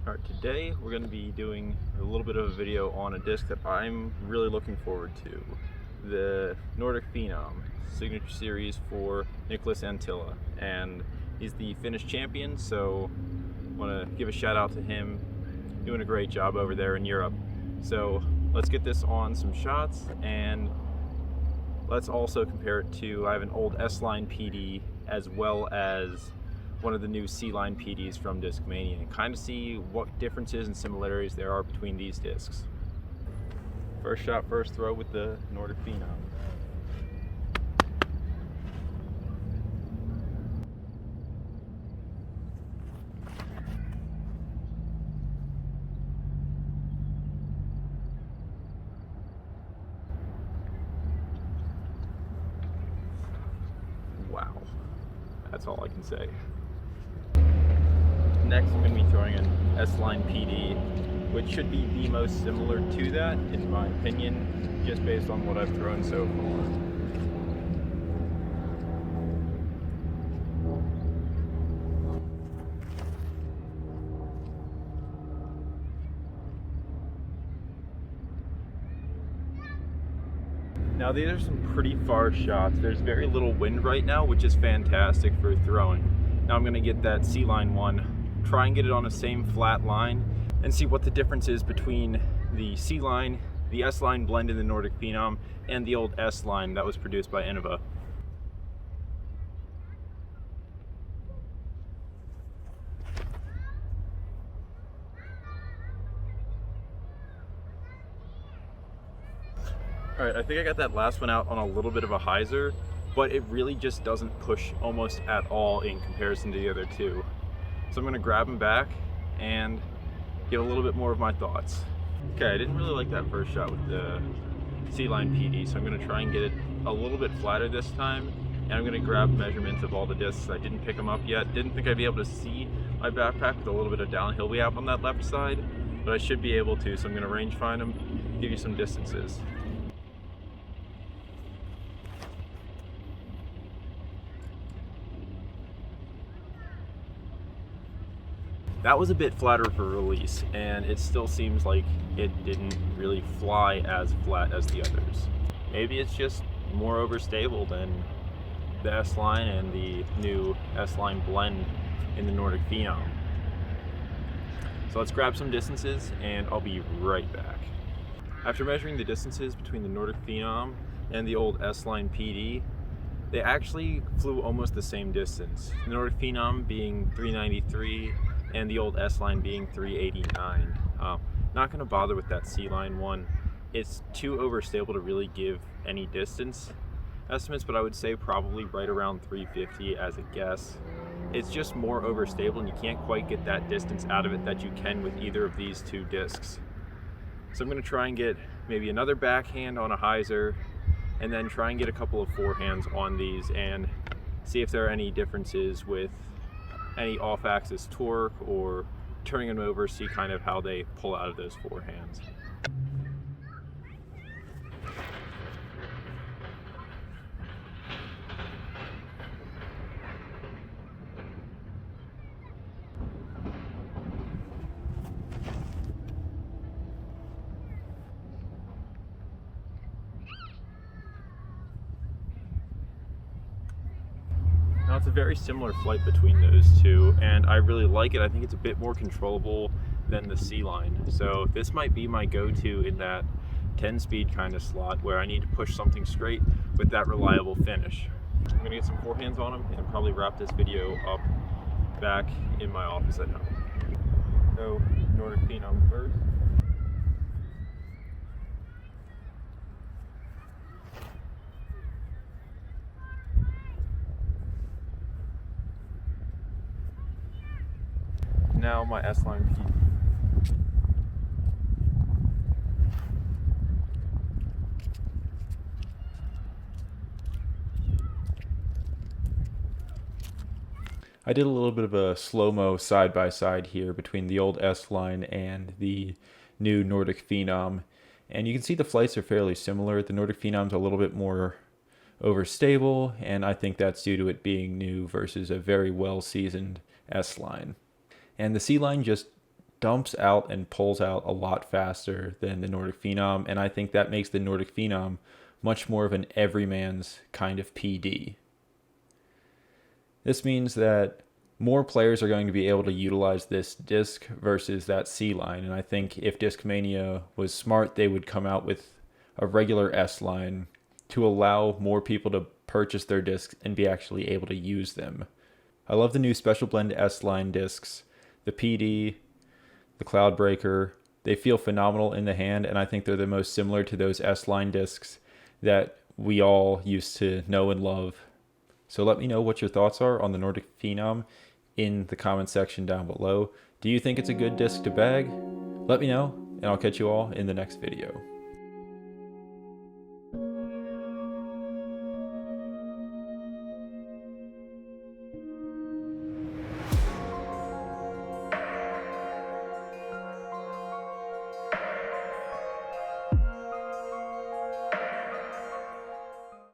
Alright, today we're going to be doing a little bit of a video on a disc that I'm really looking forward to. The Nordic Phenom signature series for Niklas Anttila. And he's the Finnish champion, so I want to give a shout out to him. Doing a great job over there in Europe. So let's get this on some shots, and let's also compare it to, I have an old S-Line PD as well as one of the new C-Line PDs from Discmania, and kind of see what differences and similarities there are between these discs. First shot, first throw with the Nordic Phenom. Wow, that's all I can say. Next, I'm going to be throwing an S-Line PD, which should be the most similar to that, in my opinion, just based on what I've thrown so far. Now these are some pretty far shots. There's very little wind right now, which is fantastic for throwing. Now I'm going to get that C-Line one, try and get it on the same flat line, and see what the difference is between the C-Line, the S-Line blend in the Nordic Phenom, and the old S-Line that was produced by Innova. Alright, I think I got that last one out on a little bit of a hyzer, but it really just doesn't push almost at all in comparison to the other two. So I'm going to grab them back and give a little bit more of my thoughts. Okay, I didn't really like that first shot with the C-Line PD, so I'm going to try and get it a little bit flatter this time, and I'm going to grab measurements of all the discs. I didn't pick them up yet, didn't think I'd be able to see my backpack with a little bit of downhill gap on that left side, but I should be able to, so I'm going to range find them, give you some distances. That was a bit flatter for release, and it still seems like it didn't really fly as flat as the others. Maybe it's just more overstable than the S-Line and the new S-Line blend in the Nordic Phenom. So let's grab some distances and I'll be right back. After measuring the distances between the Nordic Phenom and the old S-Line PD, they actually flew almost the same distance. The Nordic Phenom being 393 and the old S-Line being 389. Not going to bother with that C-Line one. It's too overstable to really give any distance estimates, but I would say probably right around 350 as a guess. It's just more overstable and you can't quite get that distance out of it that you can with either of these two discs. So I'm going to try and get maybe another backhand on a hyzer, and then try and get a couple of forehands on these and see if there are any differences with any off-axis torque or turning them over, see kind of how they pull out of those forehands. Now it's a very similar flight between those two, and I really like it. I think it's a bit more controllable than the C-Line. So this might be my go-to in that 10-speed kind of slot where I need to push something straight with that reliable finish. I'm gonna get some forehands on them and probably wrap this video up back in my office at home. So Nordic Phenom first. Now my S-Line PD. I did a little bit of a slow-mo side-by-side here between the old S-Line and the new Nordic Phenom. And you can see the flights are fairly similar. The Nordic Phenom's a little bit more overstable, and I think that's due to it being new versus a very well-seasoned S-Line. And the C-Line just dumps out and pulls out a lot faster than the Nordic Phenom, and I think that makes the Nordic Phenom much more of an everyman's kind of PD. This means that more players are going to be able to utilize this disc versus that C line, and I think if Discmania was smart, they would come out with a regular S line to allow more people to purchase their discs and be actually able to use them. I love the new Special Blend S line discs, the PD, the Cloudbreaker. They feel phenomenal in the hand, and I think they're the most similar to those S line discs that we all used to know and love. So let me know what your thoughts are on the Nordic Phenom in the comment section down below. Do you think it's a good disc to bag? Let me know, and I'll catch you all in the next video.